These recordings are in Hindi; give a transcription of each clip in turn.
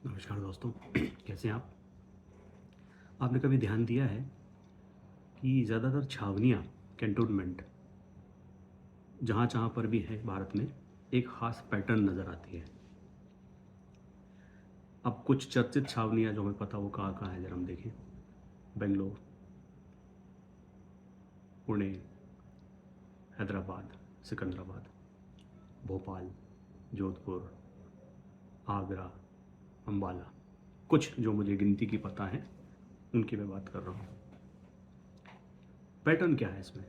नमस्कार दोस्तों। कैसे हैं आप? आपने कभी ध्यान दिया है कि ज़्यादातर छावनियाँ, कैंटोनमेंट जहाँ-जहाँ पर भी है भारत में, एक ख़ास पैटर्न नज़र आती है। अब कुछ चर्चित छावनियाँ जो हमें पता वो कहाँ-कहाँ हैं ज़रा हम देखें। बेंगलोर, पुणे, हैदराबाद, सिकंदराबाद, भोपाल, जोधपुर, आगरा, अम्बाला। कुछ जो मुझे गिनती की पता है, उनकी मैं बात कर रहा हूँ। पैटर्न क्या है इसमें?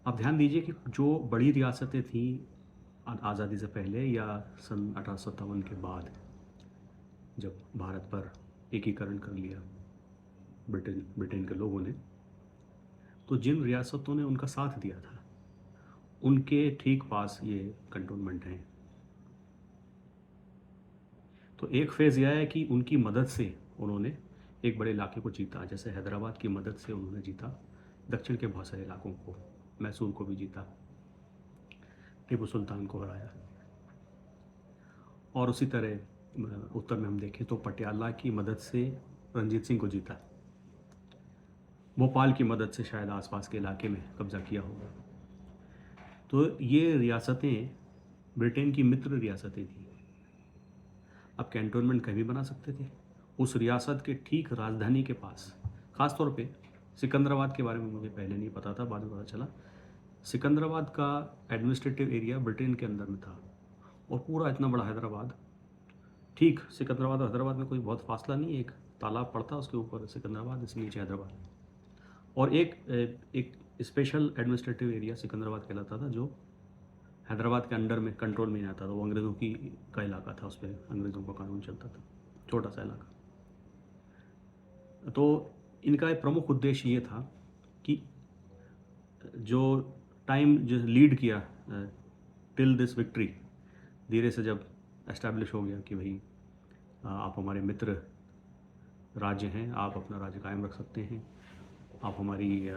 आप ध्यान दीजिए कि जो बड़ी रियासतें थीं आज़ादी से पहले या सन 1857 के बाद, जब भारत पर एकीकरण कर लिया ब्रिटेन ब्रिटेन के लोगों ने, तो जिन रियासतों ने उनका साथ दिया था, उनके ठीक पास ये कंटोनमेंट हैं। तो एक फ़ेज़ यह है कि उनकी मदद से उन्होंने एक बड़े इलाके को जीता। जैसे हैदराबाद की मदद से उन्होंने जीता दक्षिण के बहुत सारे इलाकों को, मैसूर को भी जीता, टीपू सुल्तान को हराया। और उसी तरह उत्तर में हम देखें तो पटियाला की मदद से रंजीत सिंह को जीता। भोपाल की मदद से शायद आसपास के इलाके में कब्जा किया होगा। तो ये रियासतें ब्रिटेन की मित्र रियासतें थीं। अब कैंटोनमेंट कहीं भी बना सकते थे। उस रियासत के ठीक राजधानी के पास, ख़ास तौर पे सिकंदराबाद के बारे में मुझे पहले नहीं पता था, बाद में पता चला। सिकंदराबाद का एडमिनिस्ट्रेटिव एरिया ब्रिटेन के अंदर में था और पूरा इतना बड़ा हैदराबाद, ठीक सिकंदराबाद और हैदराबाद में कोई बहुत फासला नहीं है, एक तालाब पड़ता है उसके ऊपर सिकंदराबाद, इसके नीचे हैदराबाद। और एक स्पेशल एडमिनिस्ट्रेटिव एरिया सिकंदराबाद कहलाता था, जो हैदराबाद के अंडर में कंट्रोल में नहीं आता था। वो अंग्रेज़ों की का इलाका था, उस पर अंग्रेज़ों का कानून चलता था, छोटा सा इलाका। तो इनका एक प्रमुख उद्देश्य ये था कि जो टाइम जो लीड किया टिल दिस विक्ट्री, धीरे से जब एस्टैब्लिश हो गया कि भाई आप हमारे मित्र राज्य हैं, आप अपना राज्य कायम रख सकते हैं, आप हमारी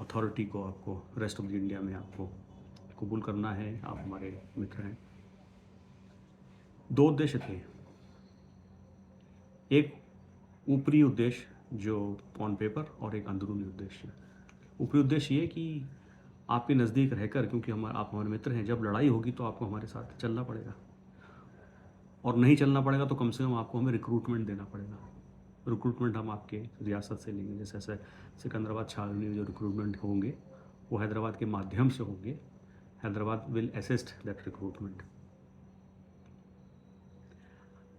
अथॉरिटी को, आपको रेस्ट ऑफ द इंडिया में आपको कबूल करना है, आप हमारे मित्र हैं। दो उद्देश्य थे। एक ऊपरी उद्देश्य जो ऑन पेपर, और एक अंदरूनी उद्देश्य। ऊपरी उद्देश्य ये कि आपके नज़दीक रहकर, क्योंकि आप हमारे मित्र हैं, जब लड़ाई होगी तो आपको हमारे साथ चलना पड़ेगा, और नहीं चलना पड़ेगा तो कम से कम आपको हमें रिक्रूटमेंट देना पड़ेगा। रिक्रूटमेंट हम आपके रियासत से लेंगे। जैसे जैसे सिकंदराबाद छावनी में जो रिक्रूटमेंट होंगे वो हैदराबाद के माध्यम से होंगे। Hyderabad will assist that recruitment.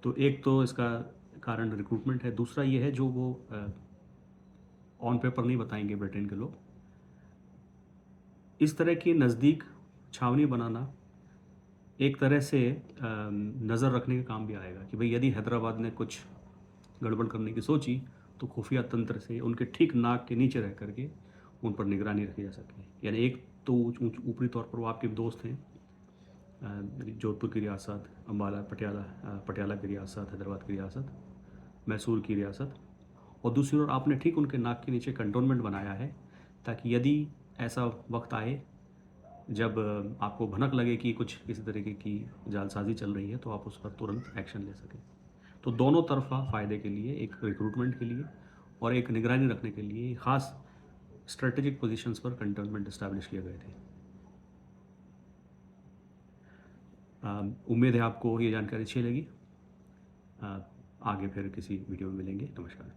तो एक तो इसका कारण रिक्रूटमेंट है। दूसरा ये है, जो वो ऑन पेपर नहीं बताएंगे ब्रिटेन के लोग, इस तरह की नज़दीक छावनी बनाना एक तरह से नज़र रखने का काम भी आएगा कि भाई यदि हैदराबाद ने कुछ गड़बड़ करने की सोची तो खुफिया तंत्र से उनके ठीक नाक के नीचे रह करके उन पर निगरानी रखी जा सके। यानी एक तो ऊपरी तौर पर वो आपके दोस्त हैं, जोधपुर की रियासत, अम्बाला, पटियाला की रियासत, हैदराबाद की रियासत, मैसूर की रियासत, और दूसरी ओर आपने ठीक उनके नाक के नीचे कंटोनमेंट बनाया है, ताकि यदि ऐसा वक्त आए जब आपको भनक लगे कि कुछ किसी तरीके की जालसाजी चल रही है, तो आप उस पर तुरंत एक्शन ले सकें। तो दोनों तरफ़ा फ़ायदे के लिए, एक रिक्रूटमेंट के लिए और एक निगरानी रखने के लिए, ख़ास स्ट्रेटेजिक पोजीशंस पर कंटोनमेंट इस्टेब्लिश किए गए थे। उम्मीद है आपको ये जानकारी अच्छी लगी। अ, आगे फिर किसी वीडियो में मिलेंगे। नमस्कार।